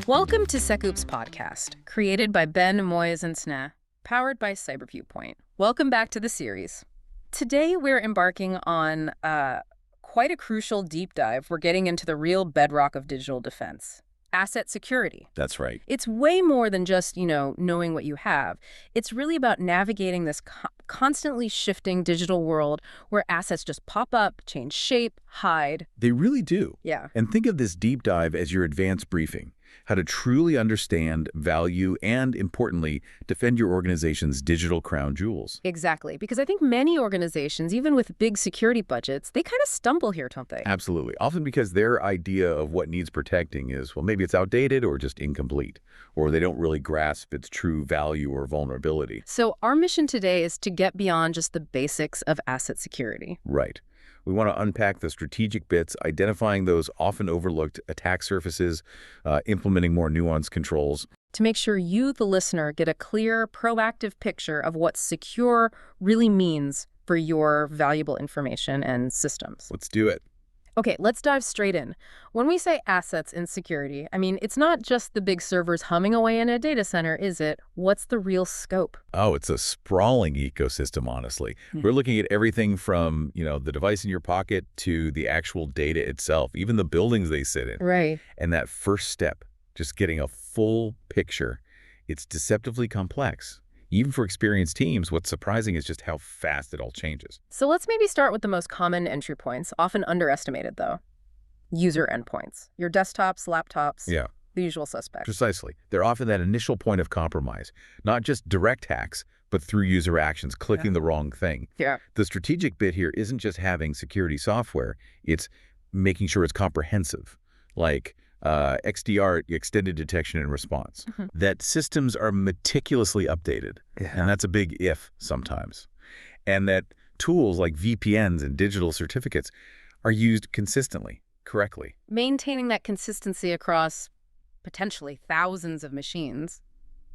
Welcome to SecOps Podcast, created by Ben Moyes and Sneh, powered by CyberViewpoint. Welcome back to the series. Today, we're embarking on quite a crucial deep dive. We're getting into the real bedrock of digital defense. Asset security. That's right. It's way more than just, knowing what you have. It's really about navigating this constantly shifting digital world where assets just pop up, change shape, hide. They really do. Yeah. And think of this deep dive as your advanced briefing, how to truly understand, value, and, importantly, defend your organization's digital crown jewels. Exactly. Because I think many organizations, even with big security budgets, they kind of stumble here, don't they? Absolutely. Often because their idea of what needs protecting is, well, maybe it's outdated or just incomplete, or they don't really grasp its true value or vulnerability. So our mission today is to get beyond just the basics of asset security. Right. We want to unpack the strategic bits, identifying those often overlooked attack surfaces, implementing more nuanced controls. To make sure you, the listener, get a clear, proactive picture of what secure really means for your valuable information and systems. Let's do it. Okay, let's dive straight in. When we say assets in security, it's not just the big servers humming away in a data center, is it? What's the real scope? Oh, it's a sprawling ecosystem, honestly. We're looking at everything from, the device in your pocket to the actual data itself, even the buildings they sit in. Right. And that first step, just getting a full picture, it's deceptively complex. Even for experienced teams, what's surprising is just how fast it all changes. So let's maybe start with the most common entry points, often underestimated, though. User endpoints. Your desktops, laptops. Yeah. The usual suspects. Precisely. They're often that initial point of compromise, not just direct hacks, but through user actions, clicking the wrong thing. Yeah. The strategic bit here isn't just having security software, it's making sure it's comprehensive, like XDR, extended detection and response, that systems are meticulously updated. And that's a big if sometimes. And that tools like VPNs and digital certificates are used consistently, correctly. Maintaining that consistency across potentially thousands of machines,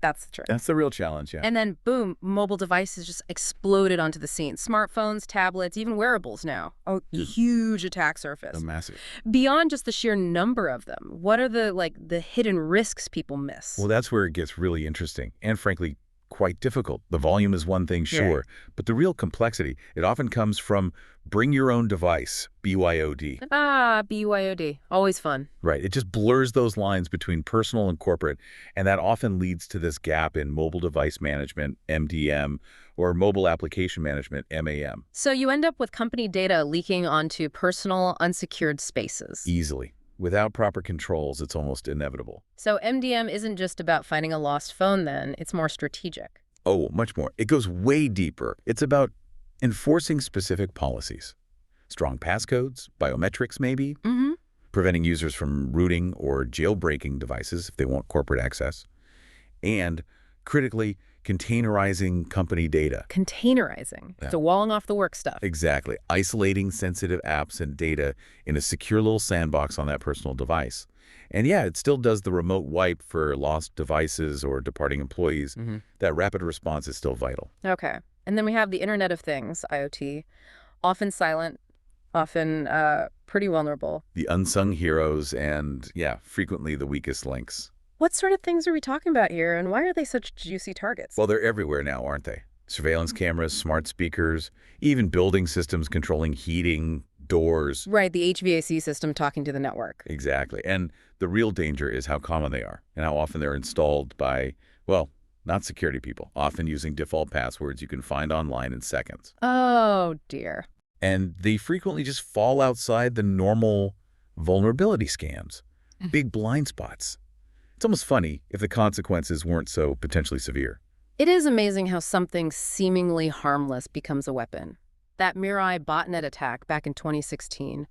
that's the trick. That's the real challenge, yeah. And then, boom, mobile devices just exploded onto the scene. Smartphones, tablets, even wearables now. A huge attack surface. Massive. Beyond just the sheer number of them, what are the hidden risks people miss? Well, that's where it gets really interesting and, frankly, quite difficult. The volume is one thing, sure, but the real complexity, it often comes from bring your own device, BYOD. BYOD. Always fun. Right. It just blurs those lines between personal and corporate, and that often leads to this gap in mobile device management, MDM, or mobile application management, MAM. So you end up with company data leaking onto personal, unsecured spaces. Easily. Without proper controls, it's almost inevitable. So MDM isn't just about finding a lost phone then, it's more strategic. Oh, much more. It goes way deeper. It's about enforcing specific policies. Strong passcodes, biometrics maybe, preventing users from rooting or jailbreaking devices if they want corporate access, and critically, containerizing company data. Containerizing. Yeah. So walling off the work stuff. Exactly. Isolating sensitive apps and data in a secure little sandbox on that personal device. And yeah, it still does the remote wipe for lost devices or departing employees. That rapid response is still vital. Okay. And then we have the Internet of Things, IoT, often silent, often pretty vulnerable. The unsung heroes and, yeah, frequently the weakest links. What sort of things are we talking about here, and why are they such juicy targets? Well, they're everywhere now, aren't they? Surveillance cameras, smart speakers, even building systems controlling heating, doors. Right, the HVAC system talking to the network. Exactly. And the real danger is how common they are and how often they're installed by, well, not security people, often using default passwords you can find online in seconds. Oh, dear. And they frequently just fall outside the normal vulnerability scans, big blind spots. It's almost funny if the consequences weren't so potentially severe. It is amazing how something seemingly harmless becomes a weapon. That Mirai botnet attack back in 2016.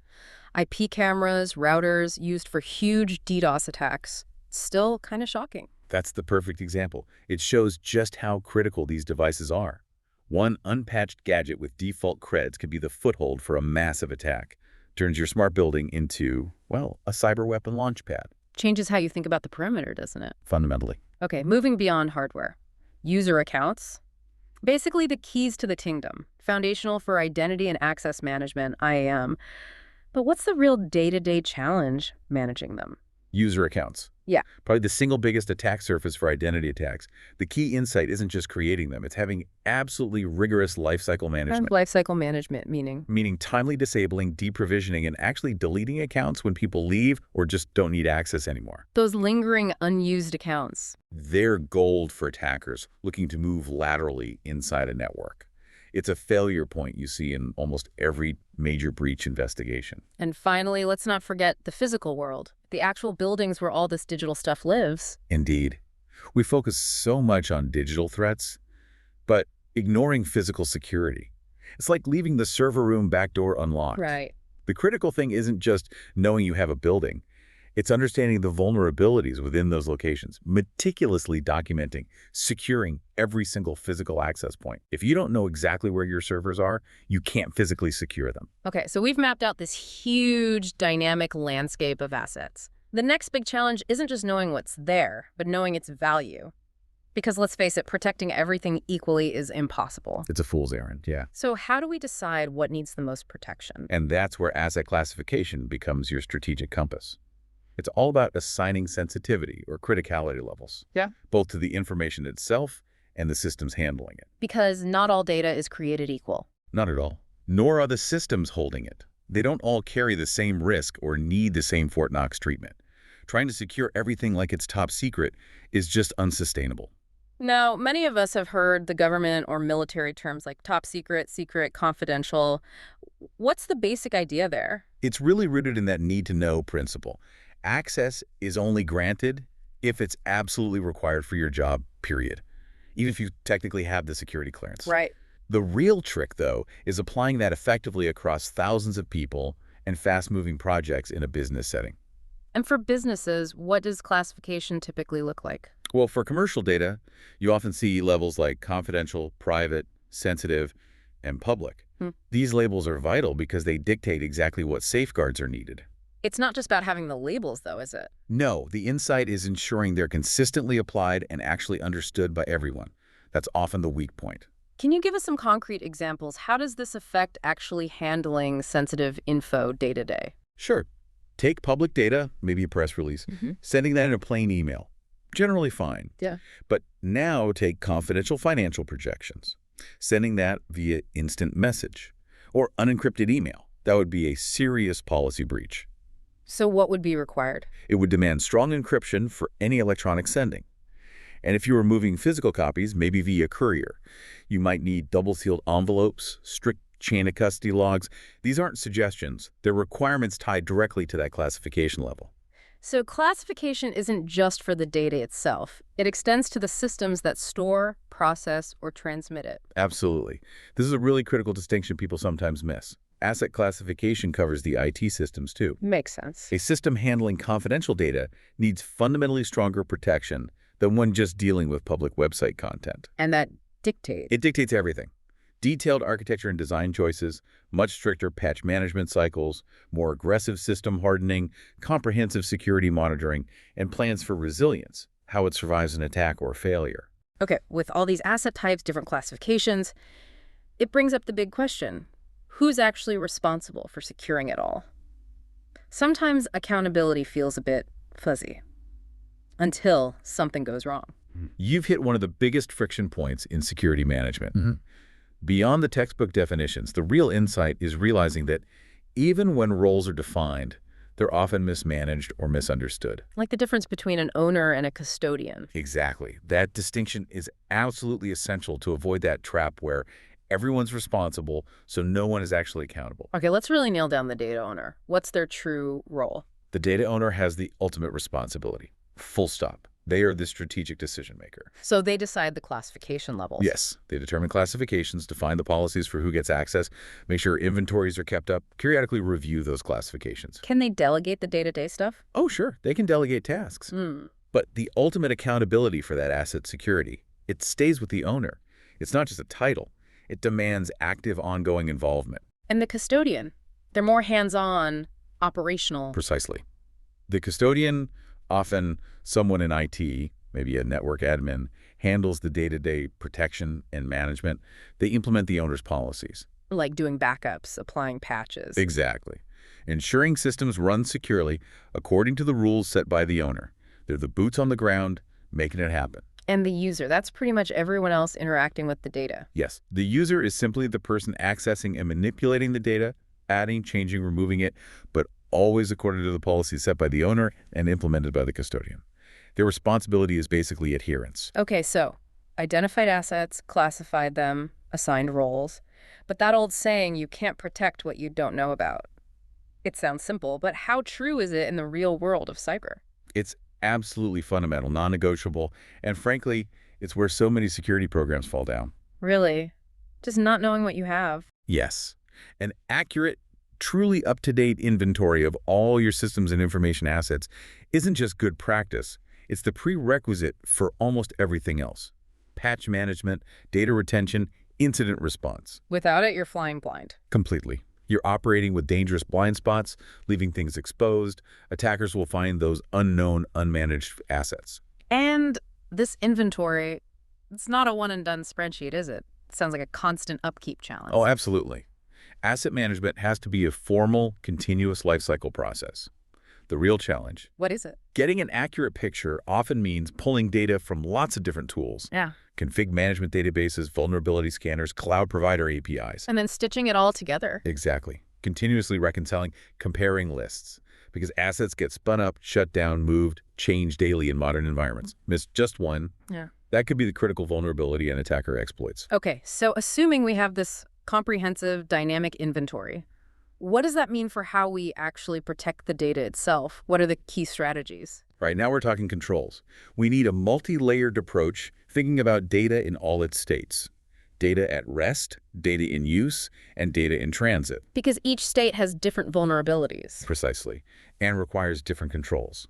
IP cameras, routers used for huge DDoS attacks. Still kind of shocking. That's the perfect example. It shows just how critical these devices are. One unpatched gadget with default creds can be the foothold for a massive attack. Turns your smart building into, well, a cyber weapon launchpad. Changes how you think about the perimeter, doesn't it? Fundamentally. Okay, moving beyond hardware. User accounts. Basically the keys to the kingdom. Foundational for identity and access management, IAM. But what's the real day-to-day challenge managing them? User accounts. Yeah. Probably the single biggest attack surface for identity attacks. The key insight isn't just creating them. It's having absolutely rigorous lifecycle management. Lifecycle management, meaning? Meaning timely disabling, deprovisioning, and actually deleting accounts when people leave or just don't need access anymore. Those lingering unused accounts. They're gold for attackers looking to move laterally inside a network. It's a failure point you see in almost every major breach investigation. And finally, let's not forget the physical world, the actual buildings where all this digital stuff lives. Indeed. We focus so much on digital threats, but ignoring physical security. It's like leaving the server room back door unlocked. Right. The critical thing isn't just knowing you have a building. It's understanding the vulnerabilities within those locations, meticulously documenting, securing every single physical access point. If you don't know exactly where your servers are, you can't physically secure them. Okay, so we've mapped out this huge dynamic landscape of assets. The next big challenge isn't just knowing what's there, but knowing its value. Because let's face it, protecting everything equally is impossible. It's a fool's errand, yeah. So how do we decide what needs the most protection? And that's where asset classification becomes your strategic compass. It's all about assigning sensitivity or criticality levels. Yeah. Both to the information itself and the systems handling it. Because not all data is created equal. Not at all. Nor are the systems holding it. They don't all carry the same risk or need the same Fort Knox treatment. Trying to secure everything like it's top secret is just unsustainable. Now, many of us have heard the government or military terms like top secret, secret, confidential. What's the basic idea there? It's really rooted in that need-to-know principle. Access is only granted if it's absolutely required for your job, period. Even if you technically have the security clearance. Right. The real trick, though, is applying that effectively across thousands of people and fast-moving projects in a business setting. And for businesses, what does classification typically look like? Well, for commercial data, you often see levels like confidential, private, sensitive, and public. These labels are vital because they dictate exactly what safeguards are needed. It's not just about having the labels, though, is it? No, the insight is ensuring they're consistently applied and actually understood by everyone. That's often the weak point. Can you give us some concrete examples? How does this affect actually handling sensitive info day to day? Sure. Take public data, maybe a press release, sending that in a plain email. Generally fine. Yeah. But now take confidential financial projections, sending that via instant message or unencrypted email. That would be a serious policy breach. So what would be required? It would demand strong encryption for any electronic sending. And if you were moving physical copies, maybe via courier, you might need double-sealed envelopes, strict chain of custody logs. These aren't suggestions. They're requirements tied directly to that classification level. So classification isn't just for the data itself. It extends to the systems that store, process, or transmit it. Absolutely. This is a really critical distinction people sometimes miss. Asset classification covers the IT systems, too. Makes sense. A system handling confidential data needs fundamentally stronger protection than one just dealing with public website content. And that dictates? It dictates everything. Detailed architecture and design choices, much stricter patch management cycles, more aggressive system hardening, comprehensive security monitoring, and plans for resilience, how it survives an attack or failure. Okay, with all these asset types, different classifications, it brings up the big question. Who's actually responsible for securing it all? Sometimes accountability feels a bit fuzzy until something goes wrong. You've hit one of the biggest friction points in security management. Beyond the textbook definitions, the real insight is realizing that even when roles are defined, they're often mismanaged or misunderstood. Like the difference between an owner and a custodian. Exactly. That distinction is absolutely essential to avoid that trap where everyone's responsible, so no one is actually accountable. Okay, let's really nail down the data owner. What's their true role? The data owner has the ultimate responsibility. Full stop. They are the strategic decision maker. So they decide the classification levels? Yes. They determine classifications, define the policies for who gets access, make sure inventories are kept up, periodically review those classifications. Can they delegate the day-to-day stuff? Oh, sure. They can delegate tasks. But the ultimate accountability for that asset security, it stays with the owner. It's not just a title. It demands active, ongoing involvement. And the custodian? They're more hands-on, operational. Precisely. The custodian, often someone in IT, maybe a network admin, handles the day-to-day protection and management. They implement the owner's policies. Like doing backups, applying patches. Exactly. Ensuring systems run securely according to the rules set by the owner. They're the boots on the ground, making it happen. And the user, that's pretty much everyone else interacting with the data. Yes, the user is simply the person accessing and manipulating the data, adding, changing, removing it, but always according to the policy set by the owner and implemented by the custodian. Their responsibility is basically adherence. Okay, so identified assets, classified them, assigned roles. But that old saying, you can't protect what you don't know about. It sounds simple, but how true is it in the real world of cyber? It's absolutely fundamental, non-negotiable, and frankly, it's where so many security programs fall down. Really? Just not knowing what you have? Yes. An accurate, truly up-to-date inventory of all your systems and information assets isn't just good practice. It's the prerequisite for almost everything else. Patch management, data retention, incident response. Without it, you're flying blind. Completely. You're operating with dangerous blind spots, leaving things exposed. Attackers will find those unknown, unmanaged assets. And this inventory, it's not a one-and-done spreadsheet, is it? It sounds like a constant upkeep challenge. Oh, absolutely. Asset management has to be a formal, continuous lifecycle process. The real challenge. What is it? Getting an accurate picture often means pulling data from lots of different tools. Yeah. Config management databases, vulnerability scanners, cloud provider APIs. And then stitching it all together. Exactly. Continuously reconciling, comparing lists. Because assets get spun up, shut down, moved, changed daily in modern environments. Miss just one. Yeah. That could be the critical vulnerability and attacker exploits. Okay, so assuming we have this comprehensive dynamic inventory, what does that mean for how we actually protect the data itself? What are the key strategies? Right, now we're talking controls. We need a multi-layered approach thinking about data in all its states. Data at rest, data in use, and data in transit. Because each state has different vulnerabilities. Precisely, and requires different controls.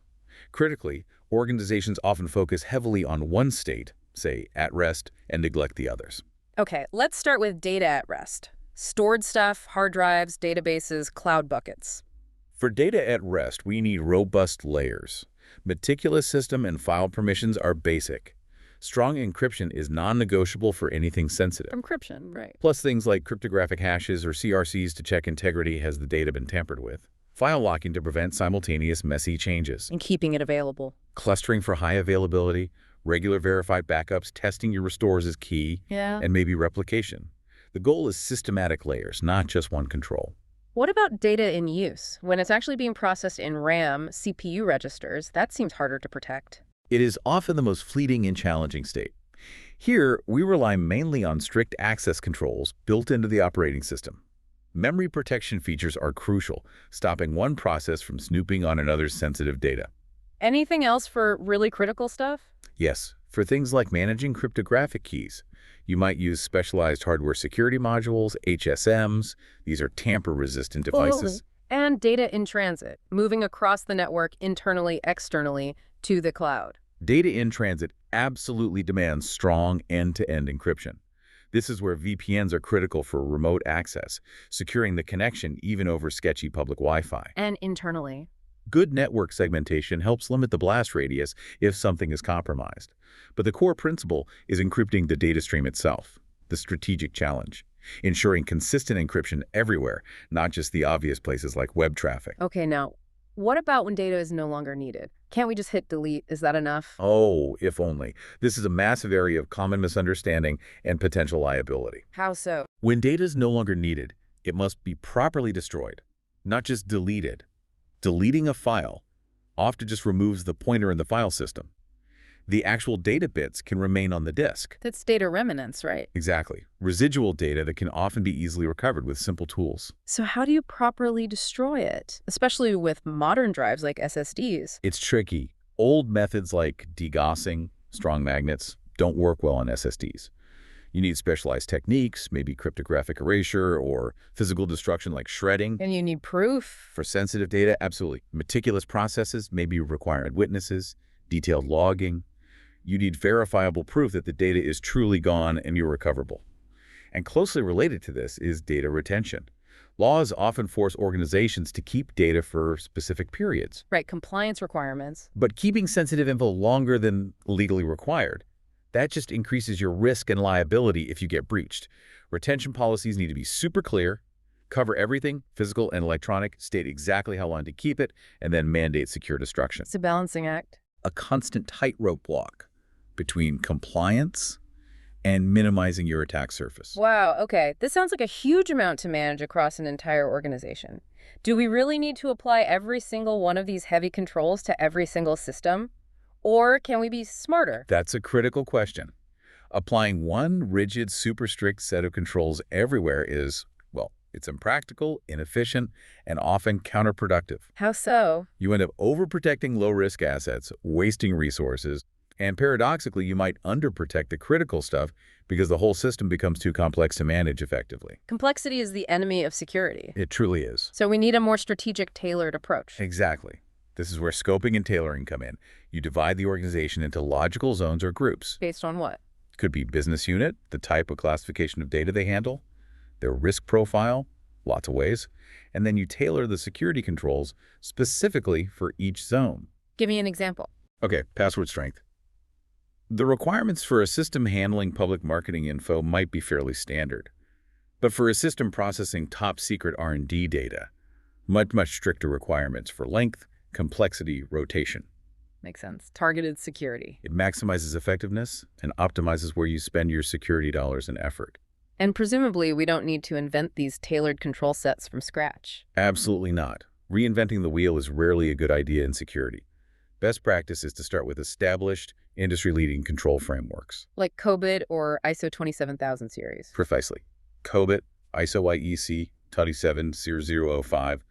Critically, organizations often focus heavily on one state, say at rest, and neglect the others. Okay, let's start with data at rest. Stored stuff, hard drives, databases, cloud buckets. For data at rest, we need robust layers. Meticulous system and file permissions are basic. Strong encryption is non-negotiable for anything sensitive. Encryption, right. Plus things like cryptographic hashes or CRCs to check integrity has the data been tampered with. File locking to prevent simultaneous messy changes. And keeping it available. Clustering for high availability, regular verified backups, testing your restores is key, Yeah. and maybe replication. The goal is systematic layers, not just one control. What about data in use? When it's actually being processed in RAM, CPU registers, that seems harder to protect. It is often the most fleeting and challenging state. Here, we rely mainly on strict access controls built into the operating system. Memory protection features are crucial, stopping one process from snooping on another's sensitive data. Anything else for really critical stuff? Yes, for things like managing cryptographic keys, you might use specialized hardware security modules, HSMs. These are tamper-resistant devices. And data in transit, moving across the network internally, externally, to the cloud. Data in transit absolutely demands strong end-to-end encryption. This is where VPNs are critical for remote access, securing the connection even over sketchy public Wi-Fi. And internally. Good network segmentation helps limit the blast radius if something is compromised. But the core principle is encrypting the data stream itself, the strategic challenge, ensuring consistent encryption everywhere, not just the obvious places like web traffic. Okay, now, what about when data is no longer needed? Can't we just hit delete? Is that enough? Oh, if only. This is a massive area of common misunderstanding and potential liability. How so? When data is no longer needed, it must be properly destroyed, not just deleted. Deleting a file often just removes the pointer in the file system. The actual data bits can remain on the disk. That's data remnants, right? Exactly. Residual data that can often be easily recovered with simple tools. So how do you properly destroy it? Especially with modern drives like SSDs. It's tricky. Old methods like degaussing, strong magnets, don't work well on SSDs. You need specialized techniques, maybe cryptographic erasure or physical destruction like shredding. And you need proof. For sensitive data, absolutely. Meticulous processes, maybe requiring witnesses, detailed logging. You need verifiable proof that the data is truly gone and irrecoverable. And closely related to this is data retention. Laws often force organizations to keep data for specific periods. Right, compliance requirements. But keeping sensitive info longer than legally required, that just increases your risk and liability if you get breached. Retention policies need to be super clear, cover everything, physical and electronic, state exactly how long to keep it, and then mandate secure destruction. It's a balancing act. a constant tightrope walk between compliance and minimizing your attack surface. Wow, okay. This sounds like a huge amount to manage across an entire organization. Do we really need to apply every single one of these heavy controls to every single system? Or can we be smarter? That's a critical question. Applying one rigid, super strict set of controls everywhere is, well, it's impractical, inefficient, and often counterproductive. How so? You end up overprotecting low-risk assets, wasting resources, and paradoxically, you might underprotect the critical stuff because the whole system becomes too complex to manage effectively. Complexity is the enemy of security. It truly is. So we need a more strategic, tailored approach. Exactly. This is where scoping and tailoring come in. You divide the organization into logical zones or groups. Based on what? Could be business unit, the type of classification of data they handle, their risk profile, lots of ways, and then you tailor the security controls specifically for each zone. Give me an example. Okay, password strength. The requirements for a system handling public marketing info might be fairly standard, but for a system processing top-secret R&D data, much stricter requirements for length, complexity, rotation. Makes sense. Targeted security. It maximizes effectiveness and optimizes where you spend your security dollars and effort. And presumably, we don't need to invent these tailored control sets from scratch. Absolutely not. Reinventing the wheel is rarely a good idea in security. Best practice is to start with established, industry-leading control frameworks. Like COBIT or ISO 27000 series. Precisely. COBIT, ISO IEC 27005,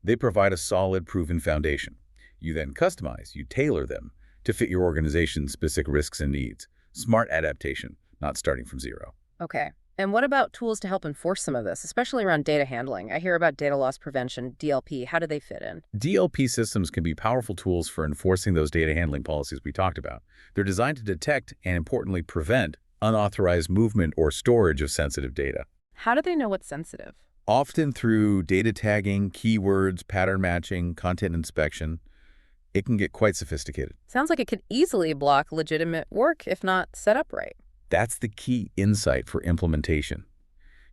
they provide a solid, proven foundation. You then customize, you tailor them to fit your organization's specific risks and needs. Smart adaptation, not starting from zero. Okay. And what about tools to help enforce some of this, especially around data handling? I hear about data loss prevention, DLP. How do they fit in? DLP systems can be powerful tools for enforcing those data handling policies we talked about. They're designed to detect and, importantly, prevent unauthorized movement or storage of sensitive data. How do they know what's sensitive? Often through data tagging, keywords, pattern matching, content inspection. It can get quite sophisticated. Sounds like it could easily block legitimate work if not set up right. That's the key insight for implementation.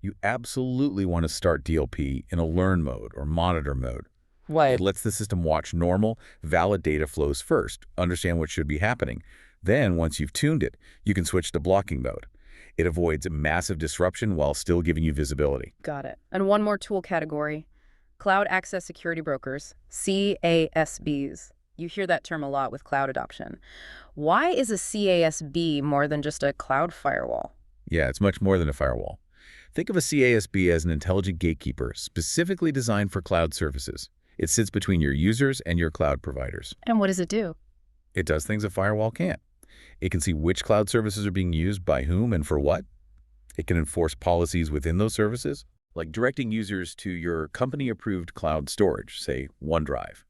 You absolutely want to start DLP in a learn mode or monitor mode. Why? It lets the system watch normal, valid data flows first, understand what should be happening. Then, once you've tuned it, you can switch to blocking mode. It avoids massive disruption while still giving you visibility. Got it. And one more tool category, Cloud Access Security Brokers, CASBs. You hear that term a lot with cloud adoption. Why is a CASB more than just a cloud firewall? Yeah, it's much more than a firewall. Think of a CASB as an intelligent gatekeeper specifically designed for cloud services. It sits between your users and your cloud providers. And what does it do? It does things a firewall can't. It can see which cloud services are being used by whom and for what. It can enforce policies within those services, like directing users to your company-approved cloud storage, say OneDrive,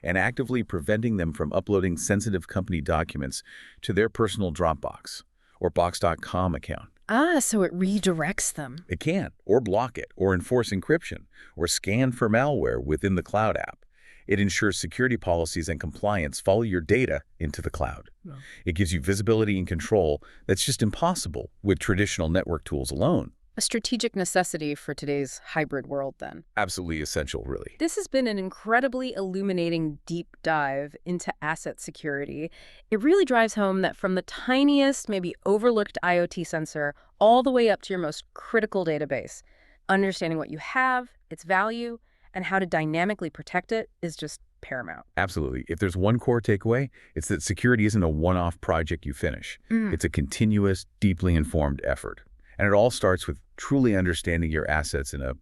and actively preventing them from uploading sensitive company documents to their personal Dropbox or Box.com account. Ah, so it redirects them. It can, or block it, or enforce encryption, or scan for malware within the cloud app. It ensures security policies and compliance follow your data into the cloud. No. It gives you visibility and control that's just impossible with traditional network tools alone. A strategic necessity for today's hybrid world, then. Absolutely essential, really. This has been an incredibly illuminating deep dive into asset security. It really drives home that from the tiniest, maybe overlooked IoT sensor all the way up to your most critical database, understanding what you have, its value, and how to dynamically protect it is just paramount. Absolutely. If there's one core takeaway, it's that security isn't a one-off project you finish. It's a continuous, deeply informed effort. And it all starts with truly understanding your assets in a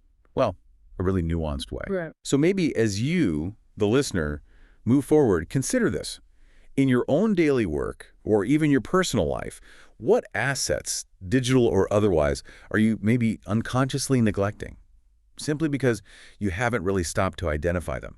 really nuanced way. Right. So maybe as you, the listener, move forward, consider this. In your own daily work, or even your personal life, what assets, digital or otherwise, are you maybe unconsciously neglecting? Simply because you haven't really stopped to identify them,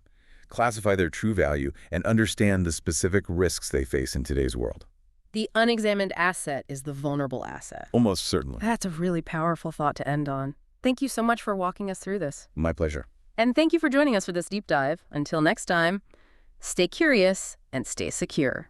classify their true value, and understand the specific risks they face in today's world. The unexamined asset is the vulnerable asset. Almost certainly. That's a really powerful thought to end on. Thank you so much for walking us through this. My pleasure. And thank you for joining us for this deep dive. Until next time, stay curious and stay secure.